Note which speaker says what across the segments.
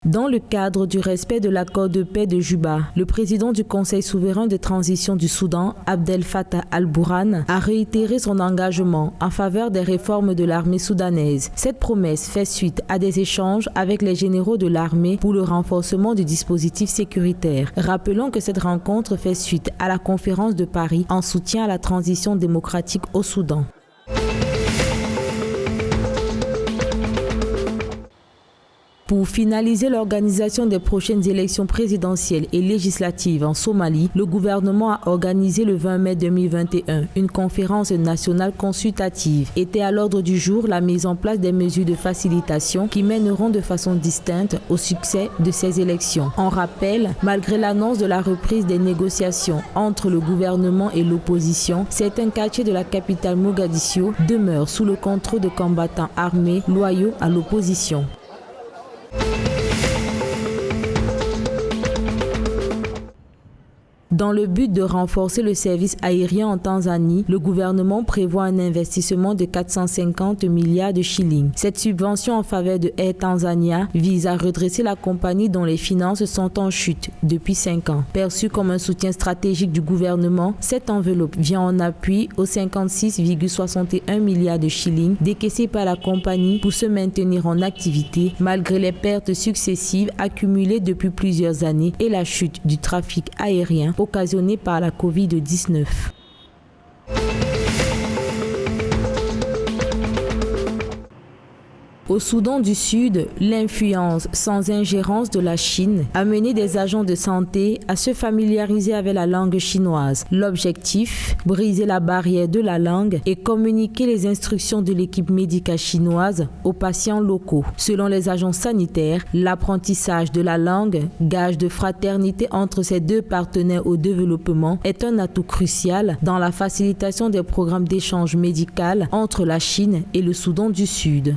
Speaker 1: Dans le cadre du respect de l'accord de paix de Juba, le président du Conseil souverain de transition du Soudan, Abdel Fattah al-Burhan, a réitéré son engagement en faveur des réformes de l'armée soudanaise. Cette promesse fait suite à des échanges avec les généraux de l'armée pour le renforcement du dispositif sécuritaire. Rappelons que cette rencontre fait suite à la conférence de Paris en soutien à la transition démocratique au Soudan. Pour finaliser l'organisation des prochaines élections présidentielles et législatives en Somalie, le gouvernement a organisé le 20 mai 2021 une conférence nationale consultative. Était à l'ordre du jour la mise en place des mesures de facilitation qui mèneront de façon distincte au succès de ces élections. En rappel, malgré l'annonce de la reprise des négociations entre le gouvernement et l'opposition, certains quartiers de la capitale Mogadiscio demeurent sous le contrôle de combattants armés loyaux à l'opposition. Dans le but de renforcer le service aérien en Tanzanie, le gouvernement prévoit un investissement de 450 milliards de shillings. Cette subvention en faveur de Air Tanzania vise à redresser la compagnie dont les finances sont en chute depuis 5 ans. Perçue comme un soutien stratégique du gouvernement, cette enveloppe vient en appui aux 56,61 milliards de shillings décaissés par la compagnie pour se maintenir en activité malgré les pertes successives accumulées depuis plusieurs années et la chute du trafic aérien occasionnée par la Covid-19. Au Soudan du Sud, l'influence sans ingérence de la Chine a mené des agents de santé à se familiariser avec la langue chinoise. L'objectif, briser la barrière de la langue et communiquer les instructions de l'équipe médicale chinoise aux patients locaux. Selon les agents sanitaires, l'apprentissage de la langue, gage de fraternité entre ces deux partenaires au développement, est un atout crucial dans la facilitation des programmes d'échange médical entre la Chine et le Soudan du Sud.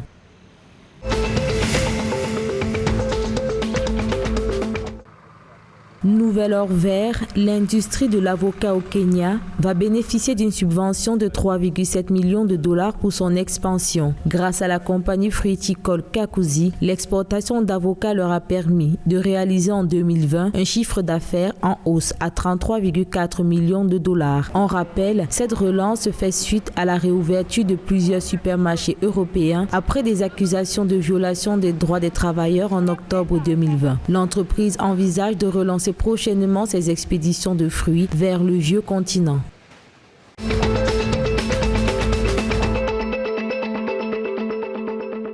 Speaker 1: Nouvel or vert, l'industrie de l'avocat au Kenya va bénéficier d'une subvention de 3,7 millions de dollars pour son expansion. Grâce à la compagnie fruiticole Kakuzi, l'exportation d'avocats leur a permis de réaliser en 2020 un chiffre d'affaires en hausse à 33,4 millions de dollars. En rappel, cette relance fait suite à la réouverture de plusieurs supermarchés européens après des accusations de violation des droits des travailleurs en octobre 2020. L'entreprise envisage de relancer prochainement ses expéditions de fruits vers le vieux continent.